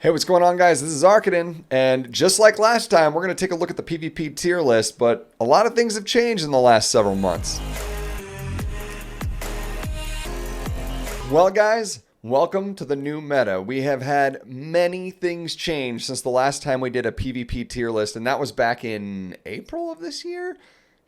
Hey, what's going on, guys? This is Arkaden, and just like last time, we're going to take a look at the PvP tier list, but a lot of things have changed in the last several months. Well, guys, welcome to the new meta. We have had many things change since the last time we did a PvP tier list, and that was back in April of this year?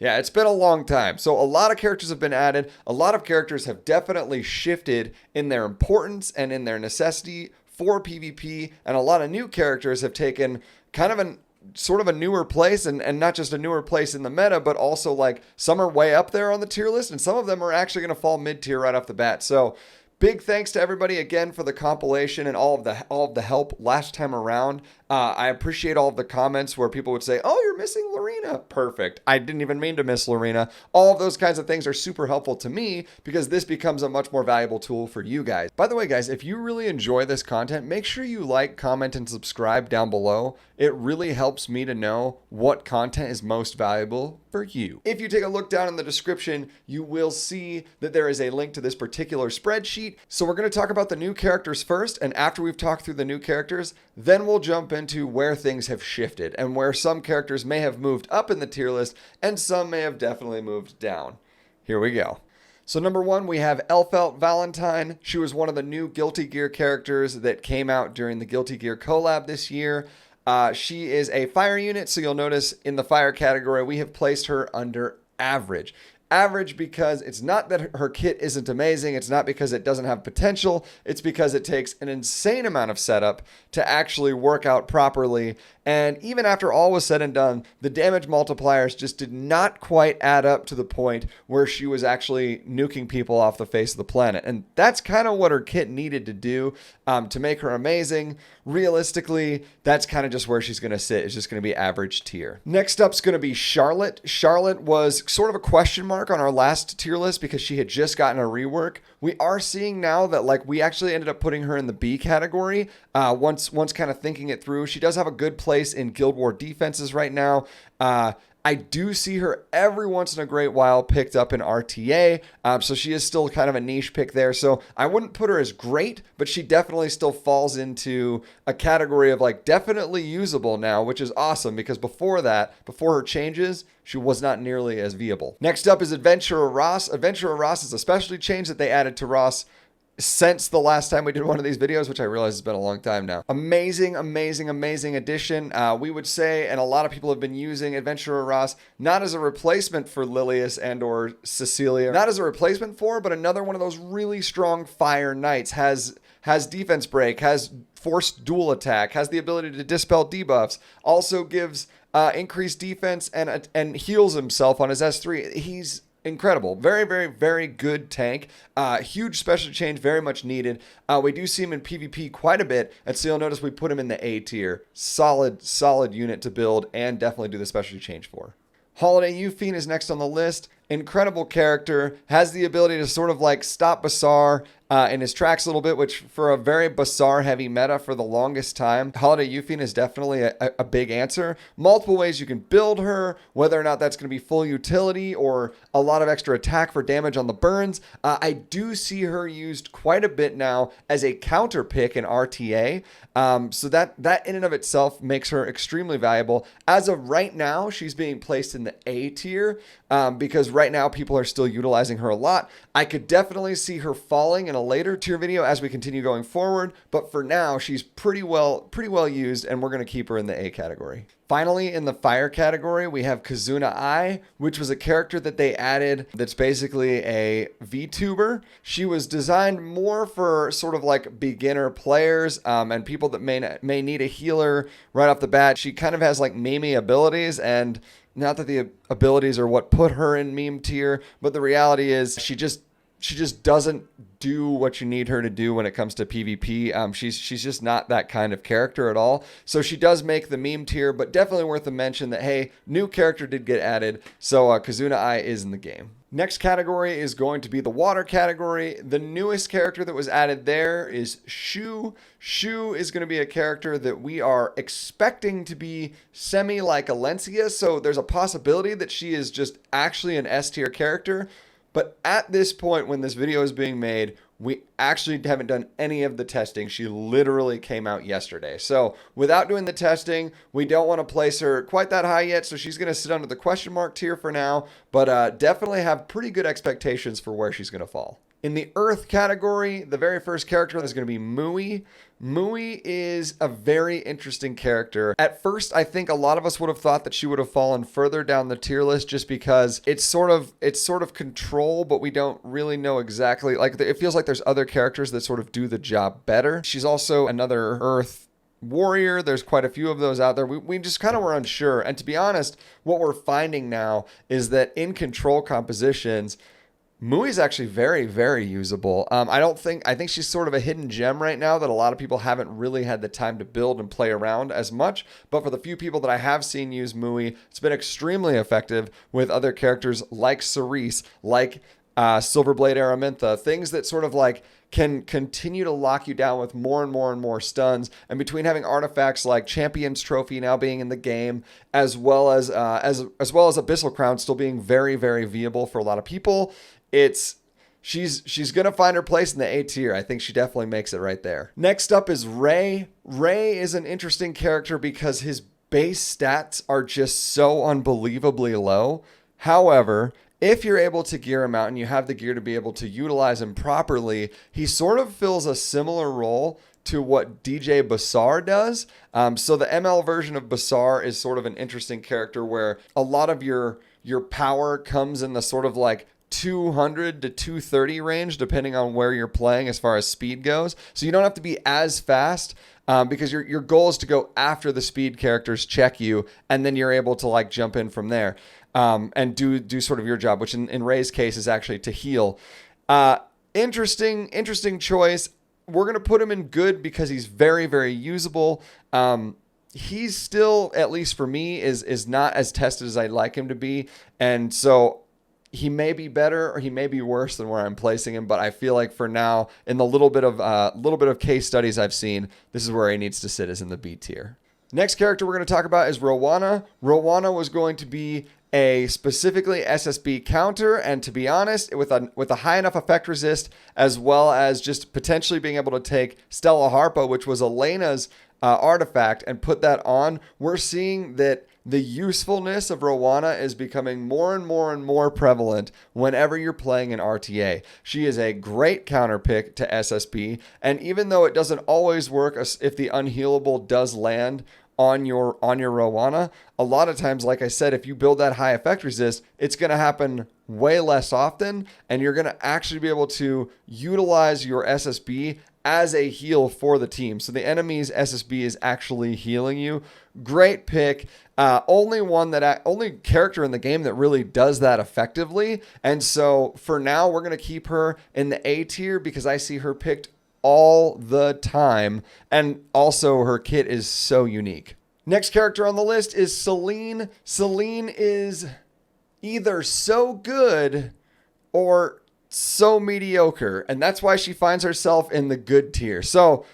Yeah, it's been a long time. So a lot of characters have been added. A lot of characters have definitely shifted in their importance and in their necessity for PvP, and a lot of new characters have taken kind of an sort of a newer place, and not just a newer place in the meta, but also like some are way up there on the tier list, and some of them are actually going to fall mid-tier right off the bat. So big thanks to everybody again for the compilation and all of the help last time around. I appreciate all of the comments where people would say, "Oh, you're missing Lorena." Perfect. I didn't even mean to miss Lorena. All of those kinds of things are super helpful to me because this becomes a much more valuable tool for you guys. By the way, guys, if you really enjoy this content, make sure you like, comment, and subscribe down below. It really helps me to know what content is most valuable for you. If you take a look down in the description, you will see that there is a link to this particular spreadsheet. So we're going to talk about the new characters first, and after we've talked through the new characters, then we'll jump into where things have shifted and where some characters may have moved up in the tier list and some may have definitely moved down. Here we go. So number one, we have Elphelt Valentine. She was one of the new Guilty Gear characters that came out during the Guilty Gear collab this year. She is a fire unit, so you'll notice in the fire category, we have placed her under average. Average because it's not that her kit isn't amazing. It's not because it doesn't have potential. It's because it takes an insane amount of setup to actually work out properly. And even after all was said and done, the damage multipliers just did not quite add up to the point where she was actually nuking people off the face of the planet. And that's kind of what her kit needed to do to make her amazing. Realistically, that's kind of just where she's going to sit. It's just going to be average tier. Next up is going to be Charlotte. Charlotte was sort of a question mark on our last tier list because she had just gotten a rework. We are seeing now that like we actually ended up putting her in the B category once kind of thinking it through. She does have a good place in Guild War defenses right now. I do see her every once in a great while picked up in RTA, so she is still kind of a niche pick there. So I wouldn't put her as great, but she definitely still falls into a category of like definitely usable now, which is awesome because before her changes, she was not nearly as viable. Next up is Adventurer Ross. Adventurer Ross is a specialty change that they added to Ross since the last time we did one of these videos, which I realize has been a long time now. Amazing, amazing, amazing addition. We would say, and a lot of people have been using Adventurer Ross, not as a replacement for Lilius and or Cecilia, not as a replacement for, but another one of those really strong fire knights, has defense break, has forced dual attack, has the ability to dispel debuffs, also gives increased defense and heals himself on his S3. He's incredible. Very, very, very good tank. Huge special change, very much needed. We do see him in PvP quite a bit, and so you'll notice we put him in the A tier. Solid unit to build and definitely do the specialty change for. Holiday Euphine is next on the list. Incredible character, has the ability to sort of like stop Basar in his tracks a little bit, which for a very Basar heavy meta for the longest time, Holiday Euphine is definitely a big answer. Multiple ways you can build her, whether or not that's going to be full utility or a lot of extra attack for damage on the burns. I do see her used quite a bit now as a counter pick in RTA. So that in and of itself makes her extremely valuable. As of right now, she's being placed in the A tier because right now people are still utilizing her a lot. I could definitely see her falling in a later tier video as we continue going forward, but for now she's pretty well used, and we're going to keep her in the A category. Finally, in the fire category, we have Kizuna Ai, which was a character that they added that's basically a VTuber. She was designed more for sort of like beginner players and people that may need a healer right off the bat. She kind of has like meme abilities, and not that the abilities are what put her in meme tier, but the reality is she just doesn't do what you need her to do when it comes to PvP. She's just not that kind of character at all. So she does make the meme tier, but definitely worth a mention that, hey, new character did get added. So Kizuna Ai is in the game. Next category is going to be the water category. The newest character that was added there is Shu. Shu is going to be a character that we are expecting to be semi like Alencia. So there's a possibility that she is just actually an S tier character. But at this point, when this video is being made, We actually haven't done any of the testing. She literally came out yesterday. So without doing the testing, we don't want to place her quite that high yet. So she's going to sit under the question mark tier for now, but definitely have pretty good expectations for where she's going to fall. In the Earth category, the very first character is going to be Mui. Mui is a very interesting character. At first, I think a lot of us would have thought that she would have fallen further down the tier list just because it's sort of control, but we don't really know exactly. Like, it feels like there's other characters that sort of do the job better. She's also another Earth warrior. There's quite a few of those out there. We just kind of were unsure. And to be honest, what we're finding now is that in control compositions, Mui's actually very, very usable. I think she's sort of a hidden gem right now that a lot of people haven't really had the time to build and play around as much. But for the few people that I have seen use Mui, it's been extremely effective with other characters like Cerise, like Silverblade Araminta, things that sort of like can continue to lock you down with more and more and more stuns. And between having artifacts like Champion's Trophy now being in the game, as well as Abyssal Crown still being very, very viable for a lot of people, she's gonna find her place in the A tier. I think she definitely makes it right there. Next up is Ray. Ray is an interesting character because his base stats are just so unbelievably low. However, if you're able to gear him out and you have the gear to be able to utilize him properly, he sort of fills a similar role to what DJ Basar does. So the ML version of Basar is sort of an interesting character where a lot of your power comes in the sort of like 200 to 230 range, depending on where you're playing as far as speed goes. So you don't have to be as fast because your goal is to go after the speed characters check you, and then you're able to like jump in from there and do sort of your job, which in Ray's case is actually to heal. Interesting choice. We're going to put him in good because he's very, very usable. He's still, at least for me, is not as tested as I'd like him to be. And so he may be better or he may be worse than where I'm placing him, but I feel like for now, in the little bit of case studies I've seen, this is where he needs to sit, is in the B tier. Next character we're going to talk about is Rowana. Rowana was going to be a specifically SSB counter, and to be honest, with a high enough effect resist, as well as just potentially being able to take Stella Harpa, which was Elena's artifact, and put that on, we're seeing that the usefulness of Rowana is becoming more and more and more prevalent whenever you're playing an RTA. She is a great counter pick to SSB, and even though it doesn't always work if the unhealable does land on your Rowana, a lot of times, like I said, if you build that high effect resist, it's going to happen way less often, and you're going to actually be able to utilize your SSB as a heal for the team. So the enemy's SSB is actually healing you. Great pick. Only character in the game that really does that effectively. And so for now, we're going to keep her in the A tier because I see her picked all the time. And also her kit is so unique. Next character on the list is Celine. Celine is either so good or so mediocre, and that's why she finds herself in the good tier. So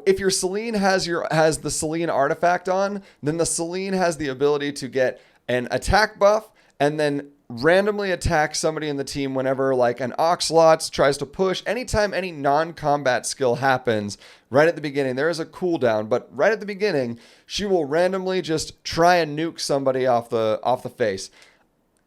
if your Celine has the Celine artifact on, then the Celine has the ability to get an attack buff and then randomly attack somebody in the team whenever like an Oxlots tries to push. Anytime any non-combat skill happens, right at the beginning, there is a cooldown, but right at the beginning, she will randomly just try and nuke somebody off the face.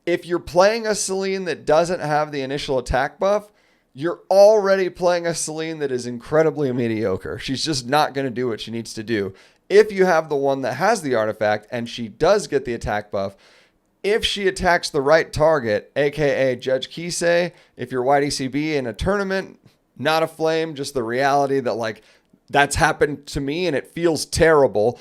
If you're playing a Celine that doesn't have the initial attack buff, you're already playing a Celine that is incredibly mediocre. She's just not going to do what she needs to do. If you have the one that has the artifact and she does get the attack buff, if she attacks the right target, aka Judge Kisei, if you're YDCB in a tournament, not a flame, just the reality that like that's happened to me and it feels terrible.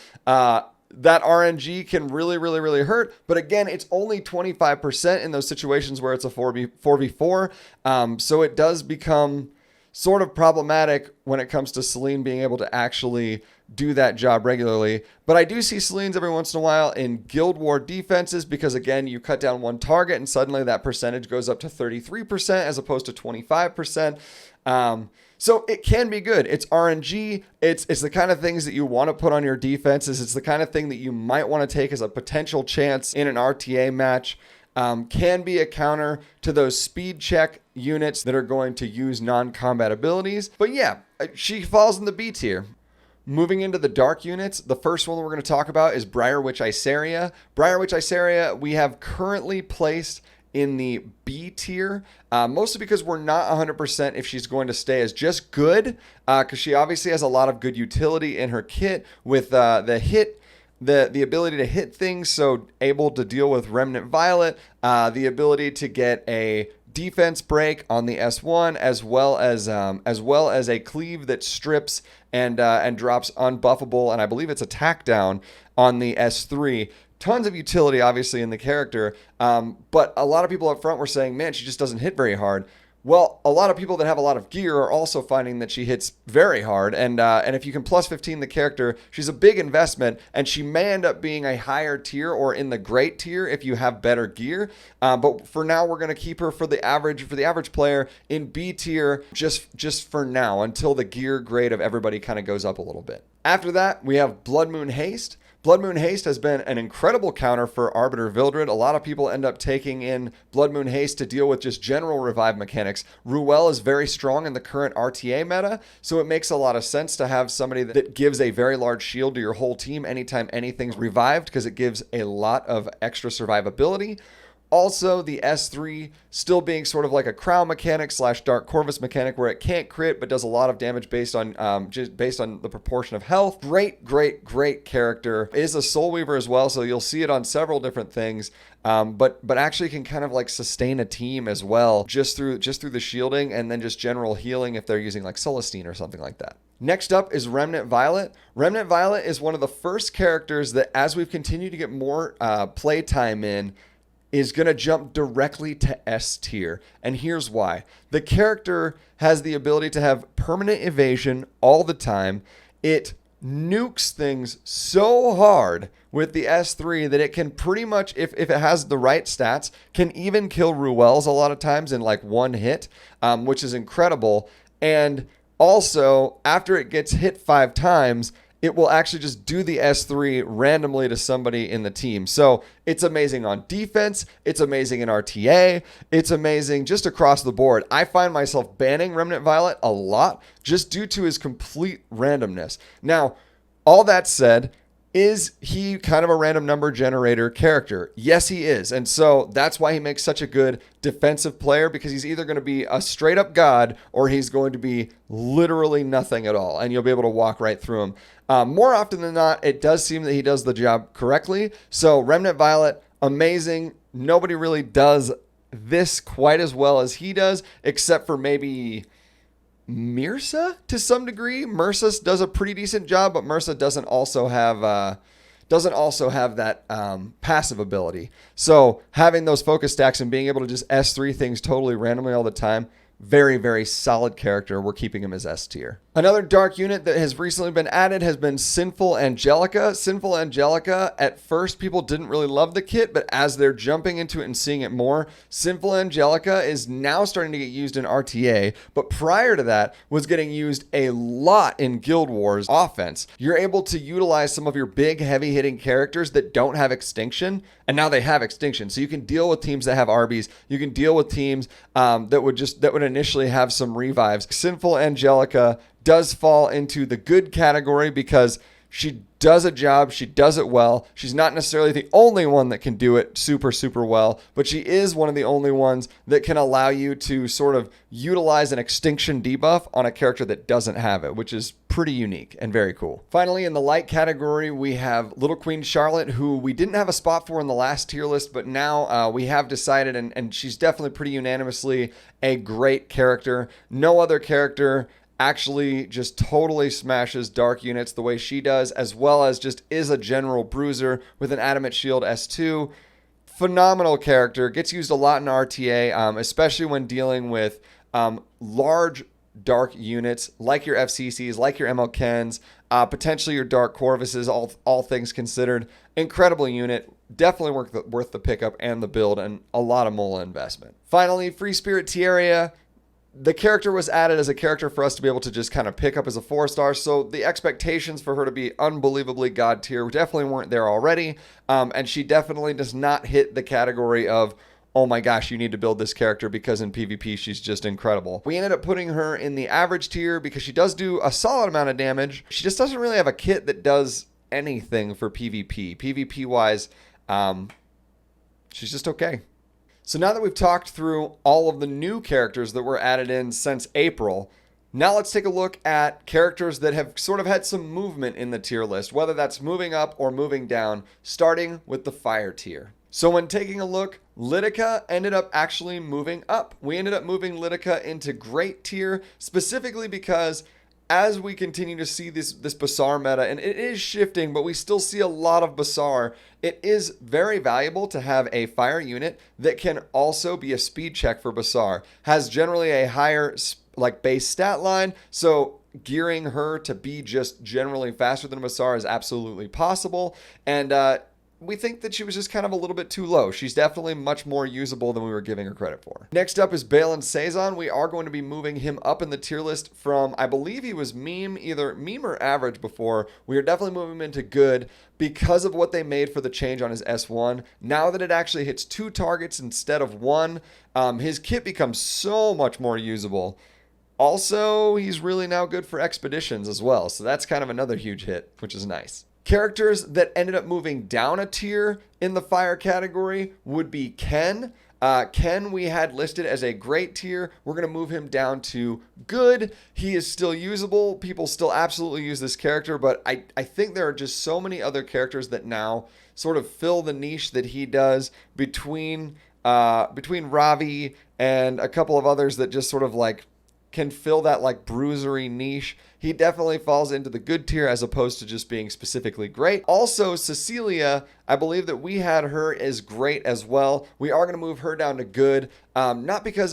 That RNG can really, really, really hurt. But again, it's only 25% in those situations where it's a 4v4. So it does become sort of problematic when it comes to Celine being able to actually do that job regularly. But I do see Celine's every once in a while in Guild War defenses because, again, you cut down one target and suddenly that percentage goes up to 33% as opposed to 25%. So it can be good. It's RNG. It's the kind of things that you want to put on your defenses. It's the kind of thing that you might want to take as a potential chance in an RTA match. can be a counter to those speed check units that are going to use non-combat abilities. But yeah, she falls in the B tier. Moving into the dark units, the first one we're going to talk about is Briarwitch Iceria. Briarwitch Iceria, we have currently placed in the B tier, mostly because we're not 100% if she's going to stay as just good, because she obviously has a lot of good utility in her kit with the ability to hit things, so able to deal with Remnant Violet, the ability to get a defense break on the S1, as well as a cleave that strips and drops unbuffable, and I believe it's attack down on the S3. Tons of utility, obviously, in the character, but a lot of people up front were saying, man, she just doesn't hit very hard. Well, a lot of people that have a lot of gear are also finding that she hits very hard, and if you can plus 15 the character, she's a big investment, and she may end up being a higher tier or in the great tier if you have better gear. But for now, we're going to keep her for the average player in B tier just for now until the gear grade of everybody kind of goes up a little bit. After that, we have Blood Moon Haste. Blood Moon Haste has been an incredible counter for Arbiter Vildred. A lot of people end up taking in Blood Moon Haste to deal with just general revive mechanics. Ruel is very strong in the current RTA meta, so it makes a lot of sense to have somebody that gives a very large shield to your whole team anytime anything's revived, because it gives a lot of extra survivability. Also, the S3 still being sort of like a Crown mechanic / Dark Corvus mechanic, where it can't crit but does a lot of damage based on just based on the proportion of health. Great character. Is a Soul Weaver as well, so you'll see it on several different things. But actually can kind of like sustain a team as well, just through the shielding and then just general healing if they're using like Celestine or something like that. Next up is Remnant Violet. Remnant Violet is one of the first characters that, as we've continued to get more playtime in, is going to jump directly to S tier. And here's why. The character has the ability to have permanent evasion all the time. It nukes things so hard with the S3 that it can pretty much, if it has the right stats, can even kill Ruels a lot of times in like one hit, which is incredible. And also, after it gets hit 5 times, it will actually just do the S3 randomly to somebody in the team. So it's amazing on defense. It's amazing in RTA. It's amazing just across the board. I find myself banning Remnant Violet a lot just due to his complete randomness. Now, all that said, is he kind of a random number generator character? Yes, he is. And so that's why he makes such a good defensive player, because he's either going to be a straight up god or he's going to be literally nothing at all. And you'll be able to walk right through him. More often than not, it does seem that he does the job correctly. So Remnant Violet, amazing. Nobody really does this quite as well as he does, except for maybe Mirsa to some degree. Mirsa does a pretty decent job, but Mirsa doesn't also have that passive ability. So having those focus stacks and being able to just S3 things totally randomly all the time, very solid character. We're keeping him as S tier. Another dark unit that has recently been added has been Sinful Angelica. Sinful Angelica, at first people didn't really love the kit, but as they're jumping into it and seeing it more, Sinful Angelica is now starting to get used in RTA, but prior to that was getting used a lot in Guild Wars offense. You're able to utilize some of your big heavy hitting characters that don't have extinction, and now they have extinction. So you can deal with teams that have Arby's. You can deal with teams that would initially have some revives. Sinful Angelica does fall into the good category because she does a job. She does it well. She's not necessarily the only one that can do it super well, but she is one of the only ones that can allow you to sort of utilize an extinction debuff on a character that doesn't have it, which is pretty unique and very cool. Finally, in the light category, we have Little Queen Charlotte, who we didn't have a spot for in the last tier list, but now we have decided, and she's definitely pretty unanimously a great character. No other character actually just totally smashes dark units the way she does, as well as just is a general bruiser with an Adamant Shield S2. Phenomenal character. Gets used a lot in RTA, especially when dealing with large dark units like your FCCs, like your MLKens, potentially your Dark Corvuses, all things considered. Incredible unit. Definitely worth the pickup and the build, and a lot of MOLA investment. Finally, Free Spirit Tierra. the character was added as a character for us to be able to just kind of pick up as a 4-star. So the expectations for her to be unbelievably god tier definitely weren't there already. And she definitely does not hit the category of, oh my gosh, you need to build this character because in PvP she's just incredible. We ended up putting her in the average tier because she does do a solid amount of damage. She just doesn't really have a kit that does anything for PvP. PvP wise, she's just okay. So now that we've talked through all of the new characters that were added in since April, now let's take a look at characters that have sort of had some movement in the tier list, whether that's moving up or moving down, starting with the fire tier. So when taking a look, Lidica ended up actually moving up. We ended up moving Lidica into great tier, specifically because as we continue to see this Basar meta, and it is shifting, but we still see a lot of Basar, it is very valuable to have a fire unit that can also be a speed check for Basar. Has generally a higher like base stat line, so gearing her to be just generally faster than Basar is absolutely possible. And we think that she was just kind of a little bit too low. She's definitely much more usable than we were giving her credit for. Next up is Balan Sazon. We are going to be moving him up in the tier list from, I believe he was either meme or average before. We are definitely moving him into good because of what they made for the change on his S1. Now that it actually hits 2 targets instead of 1, his kit becomes so much more usable. Also, he's really now good for expeditions as well. So that's kind of another huge hit, which is nice. Characters that ended up moving down a tier in the fire category would be Ken. Ken we had listed as a great tier. We're going to move him down to good. He is still usable. People still absolutely use this character, but I think there are just so many other characters that now sort of fill the niche that he does between Ravi and a couple of others that just sort of like can fill that like bruisery niche. He definitely falls into the good tier as opposed to just being specifically great. Also, Cecilia, I believe that we had her as great as well. We are going to move her down to good. Not because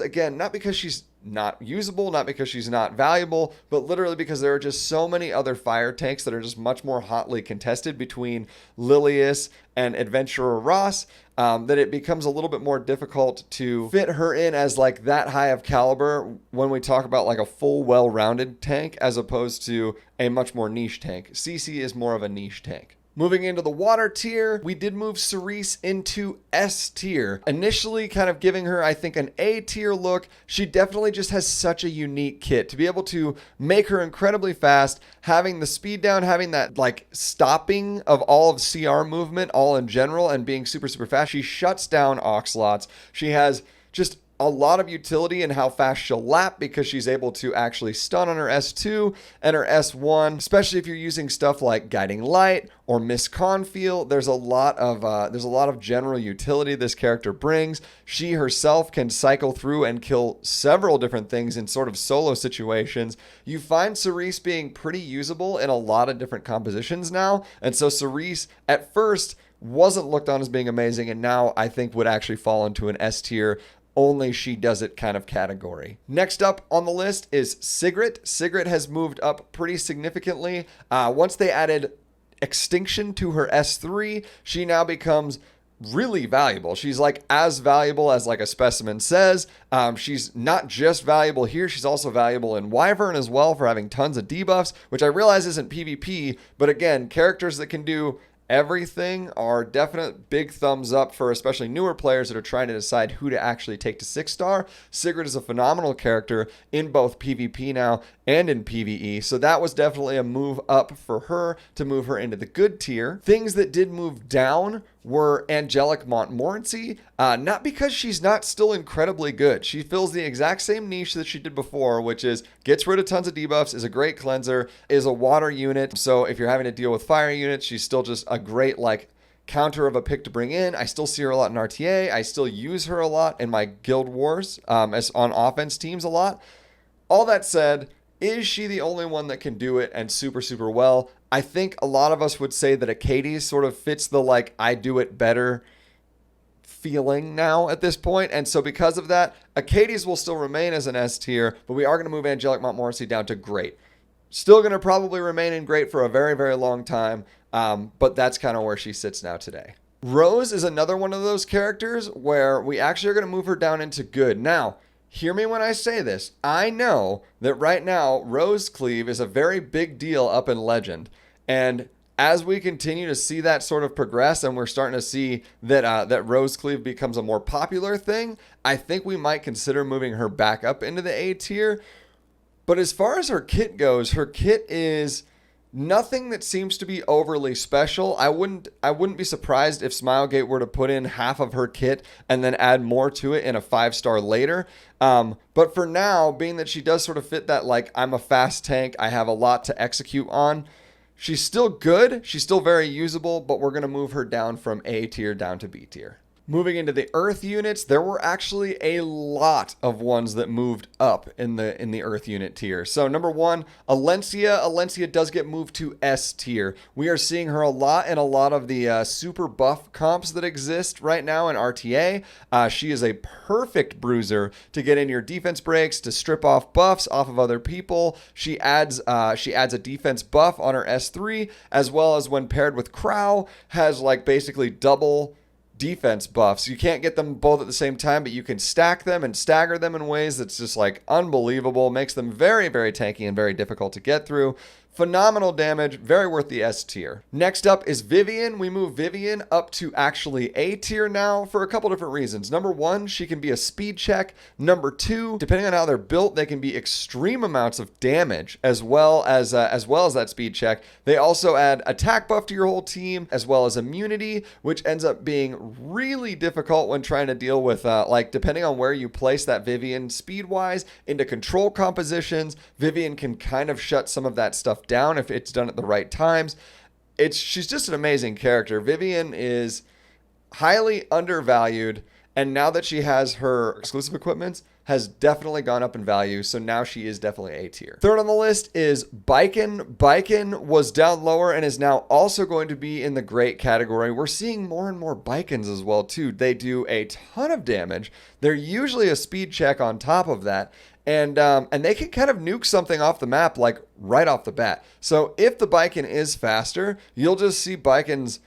she's not usable, not because she's not valuable, but literally because there are just so many other fire tanks that are just much more hotly contested between Lilius and Adventurer Ross, that it becomes a little bit more difficult to fit her in as like that high of caliber when we talk about like a full well-rounded tank as opposed to a much more niche tank. CC is more of a niche tank. Moving into the water tier, we did move Cerise into S tier. Initially kind of giving her, I think, an A tier look. She definitely just has such a unique kit. To be able to make her incredibly fast, having the speed down, having that like stopping of all of CR movement all in general and being super, super fast. She shuts down Oxlots. She has just a lot of utility in how fast she'll lap because she's able to actually stun on her S2 and her S1, especially if you're using stuff like Guiding Light or Miss Confield. There's a lot of general utility this character brings. She herself can cycle through and kill several different things in sort of solo situations. You find Cerise being pretty usable in a lot of different compositions now, and so Cerise at first wasn't looked on as being amazing, and now I think would actually fall into an S tier only she does it kind of category. Next up on the list is Sigrid. Sigrid has moved up pretty significantly. Once they added Extinction to her S3, she now becomes really valuable. She's like as valuable as like a specimen says. She's not just valuable here, she's also valuable in Wyvern as well for having tons of debuffs, which I realize isn't PvP, but again, characters that can do everything are definite big thumbs up for especially newer players that are trying to decide who to actually take to 6-star. Sigrid is a phenomenal character in both PvP now and in PvE, so that was definitely a move up for her to move her into the good tier. Things that did move down were Angelic Montmorency, not because she's not still incredibly good. She fills the exact same niche that she did before, which is gets rid of tons of debuffs, is a great cleanser, is a water unit. So if you're having to deal with fire units, she's still just a great like counter of a pick to bring in. I still see her a lot in RTA. I still use her a lot in my Guild Wars as on offense teams a lot. All that said, is she the only one that can do it and super, super well? I think a lot of us would say that Acades sort of fits the like I do it better feeling now at this point. And so because of that, Acades will still remain as an S tier, but we are going to move Angelic Montmorency down to great. Still going to probably remain in great for a very, very long time, but that's kind of where she sits now today. Rose is another one of those characters where we actually are going to move her down into good. Now, Hear me when I say this. I know that right now, Rosecleave is a very big deal up in Legend. And as we continue to see that sort of progress and we're starting to see that Rosecleave becomes a more popular thing, I think we might consider moving her back up into the A tier. But as far as her kit goes, her kit is nothing that seems to be overly special. I wouldn't be surprised if Smilegate were to put in half of her kit and then add more to it in a 5-star later. But for now, being that she does sort of fit that, like, I'm a fast tank, I have a lot to execute on, she's still good. She's still very usable, but we're going to move her down from A tier down to B tier. Moving into the Earth units, there were actually a lot of ones that moved up in the Earth unit tier. So number one, Alencia. Alencia does get moved to S tier. We are seeing her a lot in a lot of the super buff comps that exist right now in RTA. She is a perfect bruiser to get in your defense breaks, to strip off buffs off of other people. She adds a defense buff on her S3, as well as when paired with Crow, has like basically double defense buffs. You can't get them both at the same time, but you can stack them and stagger them in ways that's just like unbelievable. Makes them very, very tanky and very difficult to get through. Phenomenal damage, very worth the S tier. Next up is Vivian. We move Vivian up to actually A tier now for a couple different reasons. Number one, she can be a speed check. Number two, depending on how they're built, they can be extreme amounts of damage as well as that speed check. They also add attack buff to your whole team as well as immunity, which ends up being really difficult when trying to deal with like depending on where you place that Vivian speed wise into control compositions. Vivian can kind of shut some of that stuff down if it's done at the right times. She's just an amazing character. Vivian is highly undervalued, and now that she has her exclusive equipments, has definitely gone up in value, so now she is definitely A tier. Third on the list is Baiken. Baiken was down lower and is now also going to be in the great category. We're seeing more and more Baikens as well too. They do a ton of damage. They're usually a speed check on top of that, and they can kind of nuke something off the map like right off the bat. So if the Baiken is faster, you'll just see Baikens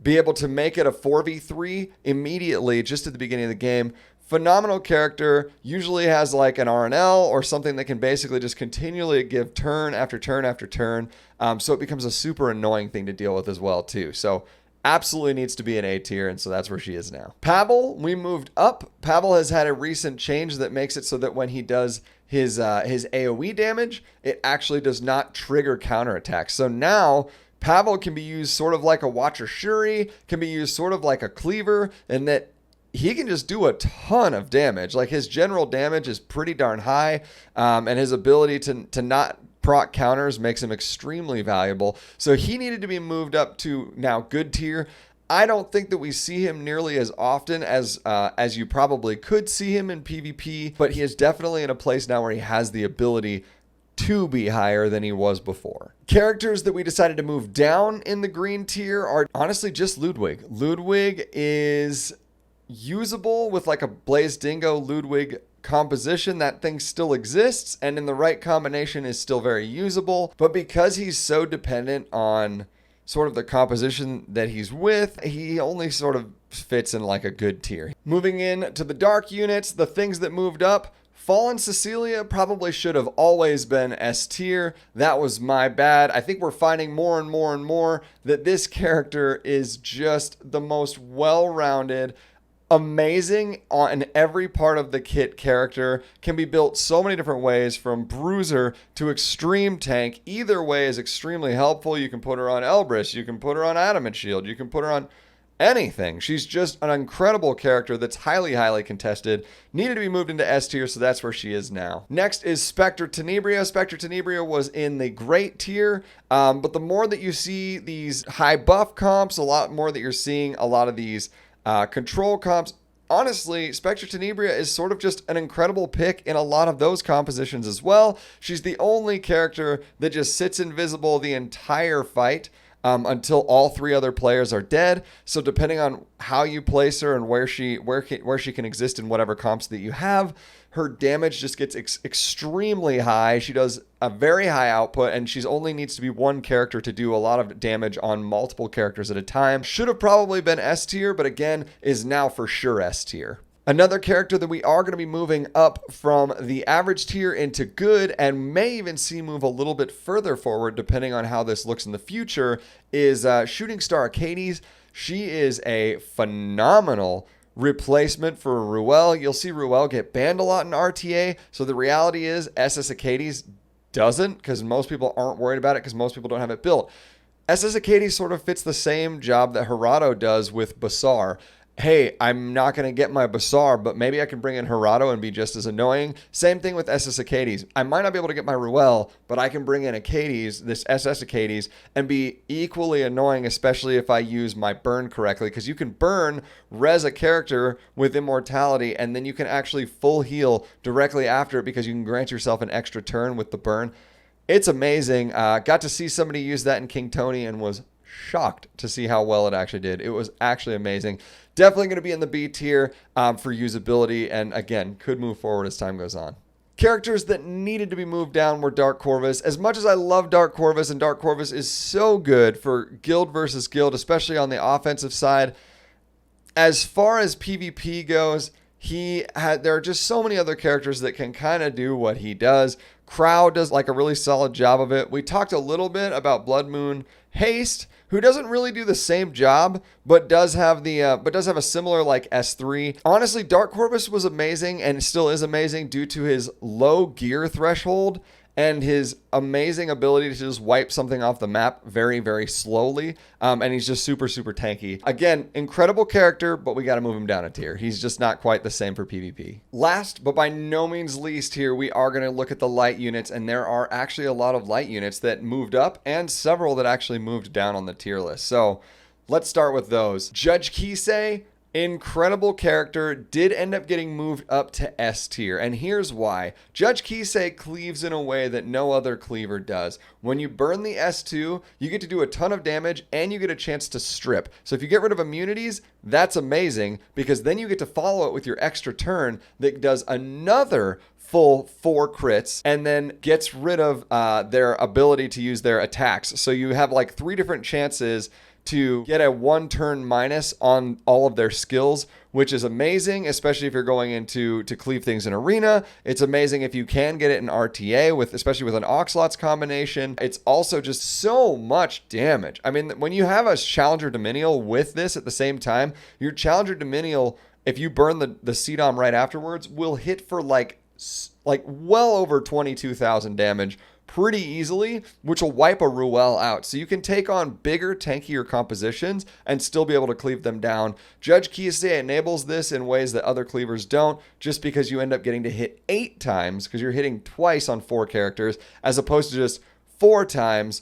be able to make it a 4v3 immediately just at the beginning of the game. Phenomenal character, usually has like an RNL or something that can basically just continually give turn after turn after turn. So it becomes a super annoying thing to deal with as well too. So absolutely needs to be an A tier, and so that's where she is now. Pavel, we moved up. Pavel has had a recent change that makes it so that when he does his AoE damage, it actually does not trigger counterattacks. So now Pavel can be used sort of like a Watcher Shuri, can be used sort of like a Cleaver, and that he can just do a ton of damage. Like his general damage is pretty darn high, and his ability to not proc counters makes him extremely valuable. So he needed to be moved up to now good tier. I don't think that we see him nearly as often as you probably could see him in PvP, but he is definitely in a place now where he has the ability to be higher than he was before. Characters that we decided to move down in the green tier are honestly just Ludwig. Ludwig is usable with like a Blaze Dingo Ludwig composition. That thing still exists and in the right combination is still very usable, but because he's so dependent on sort of the composition that he's with, he only sort of fits in like a good tier. Moving in to the dark units, the things that moved up, Fallen Cecilia probably should have always been S tier. That was my bad. I think we're finding more and more and more that this character is just the most well-rounded, amazing on every part of the kit character, can be built so many different ways from bruiser to extreme tank. Either way is extremely helpful. You can put her on Elbrus, you can put her on Adamant Shield, you can put her on anything. She's just an incredible character that's highly, highly contested. Needed to be moved into S tier, so that's where she is now. Next is Spectre Tenebria. Spectre Tenebria was in the great tier, but the more that you see these high buff comps, a lot more that you're seeing a lot of these control comps. Honestly, Spectre Tenebria is sort of just an incredible pick in a lot of those compositions as well. She's the only character that just sits invisible the entire fight until all three other players are dead. So depending on how you place her and where she can exist in whatever comps that you have, her damage just gets extremely high. She does a very high output, and she only needs to be one character to do a lot of damage on multiple characters at a time. Should have probably been S tier, but again, is now for sure S tier. Another character that we are going to be moving up from the average tier into good and may even see move a little bit further forward depending on how this looks in the future is Shooting Star Achates. She is a phenomenal replacement for Ruel. You'll see Ruel get banned a lot in RTA. So the reality is SS Achates doesn't, because most people aren't worried about it because most people don't have it built. SS Achates sort of fits the same job that Harado does with Basar. Hey, I'm not going to get my Basar, but maybe I can bring in Harado and be just as annoying. Same thing with SS Achates. I might not be able to get my Ruel, but I can bring in Achates, this SS Achates, and be equally annoying, especially if I use my burn correctly, because you can burn, res a character with immortality, and then you can actually full heal directly after it because you can grant yourself an extra turn with the burn. It's amazing. Got to see somebody use that in King Tony and was shocked to see how well it actually did. It was actually amazing. Definitely going to be in the B tier for usability, and again, could move forward as time goes on. Characters that needed to be moved down were Dark Corvus. As much as I love Dark Corvus, and Dark Corvus is so good for guild versus guild, especially on the offensive side, as far as PvP goes, there are just so many other characters that can kind of do what he does. Crow does like a really solid job of it. We talked a little bit about Blood Moon Haste, who doesn't really do the same job, but does have a similar like S3. Honestly, Dark Corvus was amazing and still is amazing due to his low gear threshold and his amazing ability to just wipe something off the map very, very slowly. And he's just super, super tanky. Again, incredible character, but we got to move him down a tier. He's just not quite the same for PvP. Last, but by no means least here, we are going to look at the light units. And there are actually a lot of light units that moved up and several that actually moved down on the tier list. So let's start with those. Judge Kisei, incredible character, did end up getting moved up to S tier, and here's why. Judge Kisei cleaves in a way that no other cleaver does. When you burn the S2, you get to do a ton of damage and you get a chance to strip. So if you get rid of immunities, that's amazing, because then you get to follow it with your extra turn that does another full 4 crits and then gets rid of their ability to use their attacks. So you have like 3 different chances to get a 1 turn minus on all of their skills, which is amazing, especially if you're going into to cleave things in arena. It's amazing if you can get it in RTA, especially with an Oxlots combination. It's also just so much damage. I mean, when you have a Challenger Dominial with this at the same time, your Challenger Dominial, if you burn the CDOM right afterwards, will hit for like well over 22,000 damage pretty easily, which will wipe a Ruel out. So you can take on bigger, tankier compositions and still be able to cleave them down. Judge Kisei enables this in ways that other cleavers don't, just because you end up getting to hit 8 times, because you're hitting twice on 4 characters, as opposed to just 4 times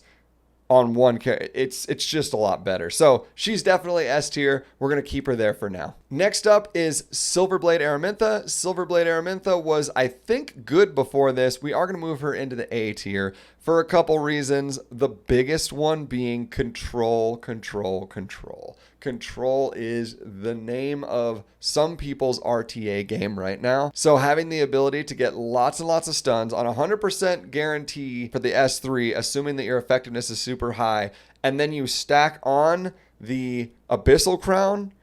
on 1 character. It's just a lot better. So she's definitely S tier. We're going to keep her there for now. Next up is Silverblade Araminta. Silverblade Araminta was, I think, good before this. We are going to move her into the A tier for a couple reasons. The biggest one being control, control, control. Control is the name of some people's RTA game right now. So having the ability to get lots and lots of stuns on 100% guarantee for the S3, assuming that your effectiveness is super high, and then you stack on the Abyssal Crown.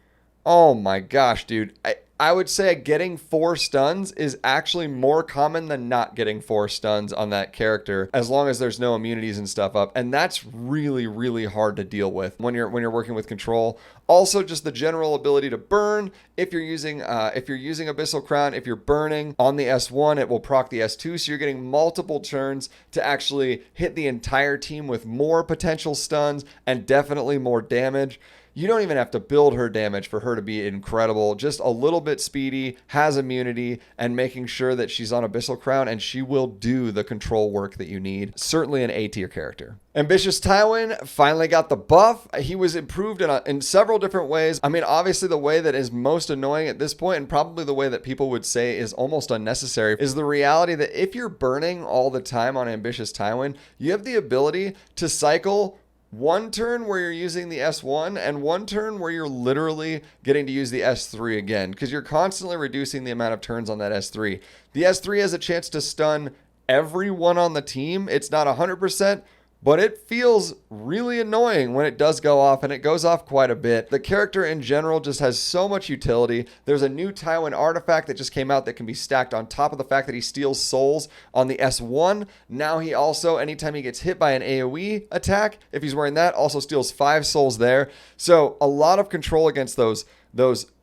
Oh my gosh, dude. I would say getting 4 stuns is actually more common than not getting 4 stuns on that character, as long as there's no immunities and stuff up. And that's really, really hard to deal with when you're working with control. Also, just the general ability to burn. If you're using Abyssal Crown, if you're burning on the S1, it will proc the S2. So you're getting multiple turns to actually hit the entire team with more potential stuns and definitely more damage. You don't even have to build her damage for her to be incredible. Just a little bit speedy, has immunity, and making sure that she's on Abyssal Crown, and she will do the control work that you need. Certainly an A tier character. Ambitious Tywin finally got the buff. He was improved in several different ways. I mean, obviously the way that is most annoying at this point, and probably the way that people would say is almost unnecessary, is the reality that if you're burning all the time on Ambitious Tywin, you have the ability to cycle 1 turn where you're using the S1 and 1 turn where you're literally getting to use the S3 again, because you're constantly reducing the amount of turns on that S3. The S3 has a chance to stun everyone on the team. It's not 100%, but it feels really annoying when it does go off, and it goes off quite a bit. The character in general just has so much utility. There's a new Tywin artifact that just came out that can be stacked on top of the fact that he steals souls on the S1. Now he also, anytime he gets hit by an AoE attack, if he's wearing that, also steals 5 souls there. So a lot of control against those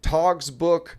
Togs book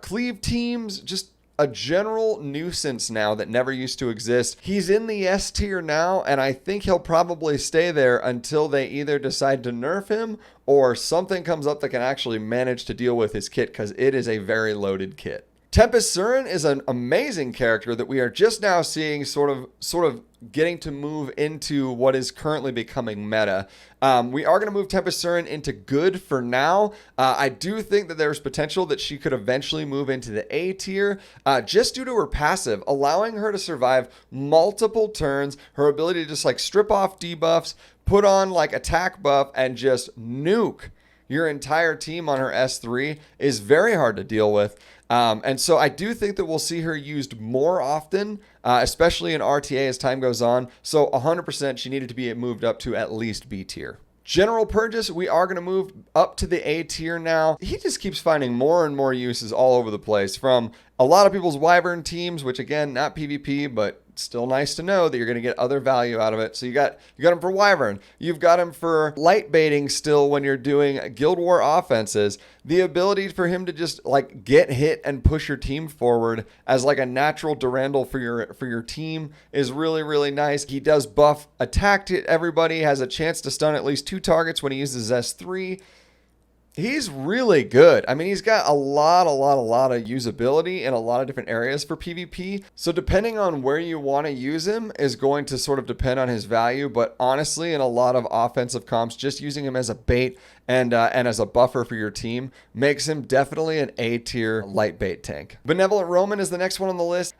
cleave teams, just a general nuisance now that never used to exist. He's in the S tier now, and I think he'll probably stay there until they either decide to nerf him or something comes up that can actually manage to deal with his kit, because it is a very loaded kit. Tempest Surin is an amazing character that we are just now seeing sort of getting to move into what is currently becoming meta. We are going to move Tempest Surin into good for now. I do think that there's potential that she could eventually move into the A tier, just due to her passive, allowing her to survive multiple turns, her ability to just like strip off debuffs, put on like attack buff, and just nuke your entire team on her S3 is very hard to deal with. And so I do think that we'll see her used more often, especially in RTA as time goes on. So 100% she needed to be moved up to at least B tier. General Purges, we are going to move up to the A tier now. He just keeps finding more and more uses all over the place, from a lot of people's Wyvern teams, which again, not PvP, but still nice to know that you're going to get other value out of it. So you got him for Wyvern. You've got him for light baiting still when you're doing Guild War offenses. The ability for him to just like get hit and push your team forward as like a natural Durandal for your team is really, really nice. He does buff attack to everybody, has a chance to stun at least 2 targets when he uses S3. He's really good. I mean, he's got a lot of usability in a lot of different areas for PvP. So depending on where you want to use him is going to sort of depend on his value. But honestly, in a lot of offensive comps, just using him as a bait and as a buffer for your team makes him definitely an A tier light bait tank. Benevolent Roman is the next one on the list.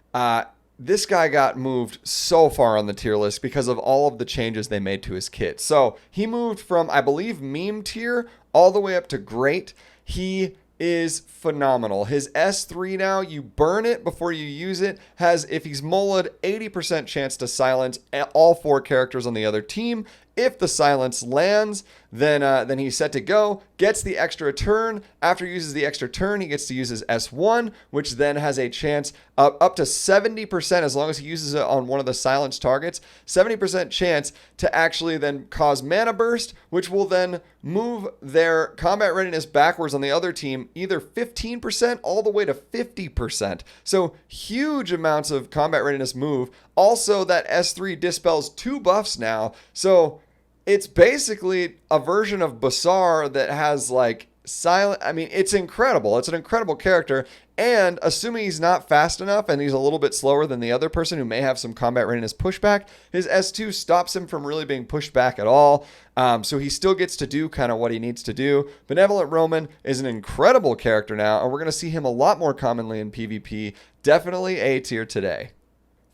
This guy got moved so far on the tier list because of all of the changes they made to his kit. So he moved from, I believe, meme tier all the way up to great. He is phenomenal. His S3 now, you burn it before you use it, has, if he's mulled, 80% chance to silence all 4 characters on the other team. If the silence lands, then he's set to go, gets the extra turn. After he uses the extra turn, he gets to use his S1, which then has a chance up to 70%, as long as he uses it on one of the silenced targets, 70% chance to actually then cause mana burst, which will then move their combat readiness backwards on the other team, either 15% all the way to 50%. So huge amounts of combat readiness move. Also, that S3 dispels 2 buffs now. So it's basically a version of Basar that has like silent. I mean, it's incredible. It's an incredible character. And assuming he's not fast enough and he's a little bit slower than the other person who may have some combat readiness pushback, his S2 stops him from really being pushed back at all. So he still gets to do kind of what he needs to do. Benevolent Roman is an incredible character now, and we're going to see him a lot more commonly in PvP. Definitely A tier today.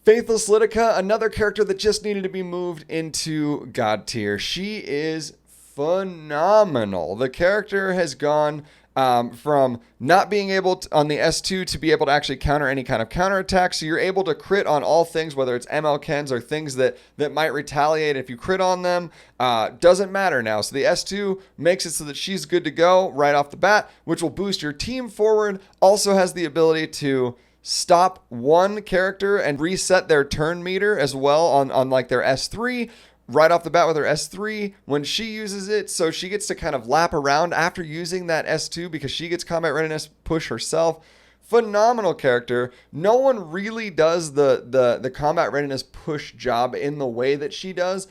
Faithless Lidica, another character that just needed to be moved into God tier. She is phenomenal. The character has gone from not being able to, on the S2, to be able to actually counter any kind of counterattack. So you're able to crit on all things, whether it's MLKens or things that might retaliate if you crit on them. Doesn't matter now. So the S2 makes it so that she's good to go right off the bat, which will boost your team forward. Also has the ability to stop one character and reset their turn meter as well on like their S3 right off the bat with her S3 when she uses it. So she gets to kind of lap around after using that S2 because she gets combat readiness push herself. Phenomenal character. No one really does the combat readiness push job in the way that she does.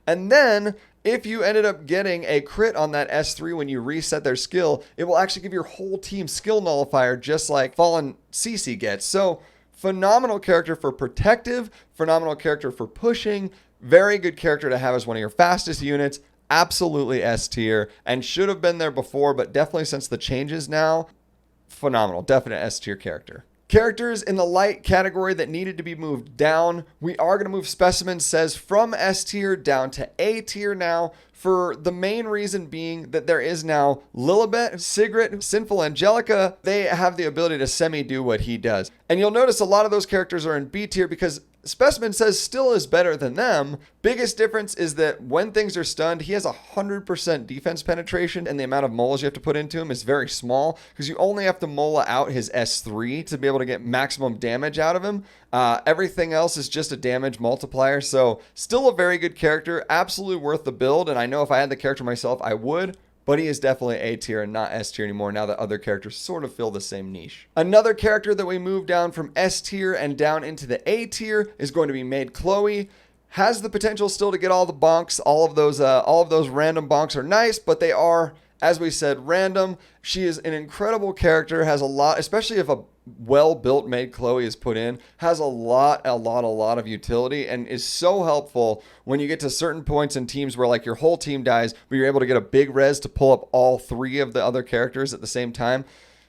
And then if you ended up getting a crit on that S3 when you reset their skill, it will actually give your whole team skill nullifier, just like Fallen CC gets. So phenomenal character for protective, phenomenal character for pushing, very good character to have as one of your fastest units. Absolutely S tier, and should have been there before, but definitely since the changes now, phenomenal. Definite S tier character. Characters in the light category that needed to be moved down. We are going to move Specimen Says from S tier down to A tier now, for the main reason being that there is now Lilibet, Sigrid, Sinful Angelica. They have the ability to semi-do what he does. And you'll notice a lot of those characters are in B tier because Specimen says still is better than them. Biggest difference is that when things are stunned, he has 100% defense penetration, and the amount of molas you have to put into him is very small because you only have to mola out his S3 to be able to get maximum damage out of him. Everything else is just a damage multiplier, so still a very good character, absolutely worth the build, and I know if I had the character myself, I would. But he is definitely A tier and not S tier anymore now that other characters sort of fill the same niche. Another character that we moved down from S tier and down into the A tier is going to be Maid Chloe. Has the potential still to get all the bonks. All of those random bonks are nice, but they are, as we said, random. She is an incredible character, has a lot, especially if a well-built Maid Chloe is put in, has a lot of utility and is so helpful when you get to certain points in teams where like your whole team dies, but you're able to get a big res to pull up all 3 of the other characters at the same time.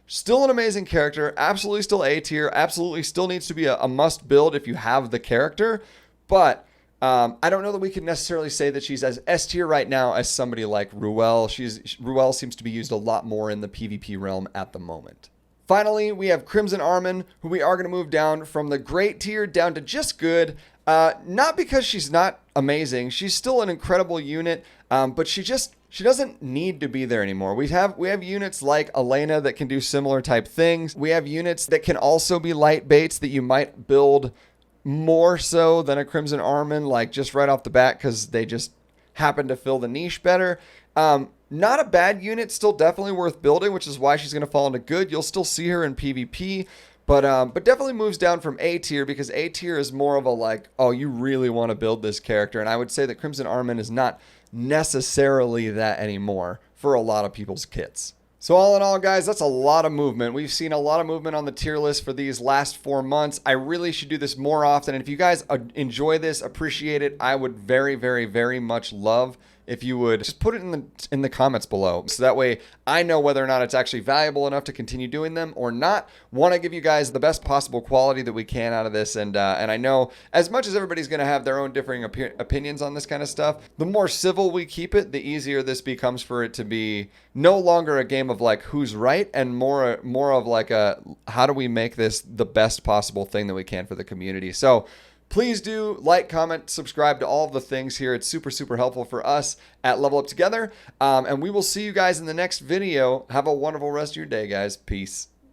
Still an amazing character, absolutely still A tier, absolutely still needs to be a must build if you have the character, but I don't know that we can necessarily say that she's as S tier right now as somebody like Ruel. Ruel seems to be used a lot more in the PvP realm at the moment. Finally, we have Crimson Armin, who we are going to move down from the great tier down to just good. Not because she's not amazing. She's still an incredible unit, but she doesn't need to be there anymore. We have units like Elena that can do similar type things. We have units that can also be light baits that you might build more so than a Crimson Armin, like just right off the bat because they just happen to fill the niche better. Not a bad unit, still definitely worth building, which is why she's going to fall into good. You'll still see her in PvP, but definitely moves down from A tier because A tier is more of a like, oh, you really want to build this character. And I would say that Crimson Armin is not necessarily that anymore for a lot of people's kits. So all in all, guys, that's a lot of movement. We've seen a lot of movement on the tier list for these last 4 months. I really should do this more often. And if you guys enjoy this, appreciate it, I would very, very, very much love if you would just put it in the comments below. So that way I know whether or not it's actually valuable enough to continue doing them or not. Want to give you guys the best possible quality that we can out of this. And I know as much as everybody's going to have their own differing opinions on this kind of stuff, the more civil we keep it, the easier this becomes for it to be no longer a game of like who's right and more of like a how do we make this the best possible thing that we can for the community. So please do like, comment, subscribe to all of the things here. It's super, super helpful for us at Level Up Together. And we will see you guys in the next video. Have a wonderful rest of your day, guys. Peace.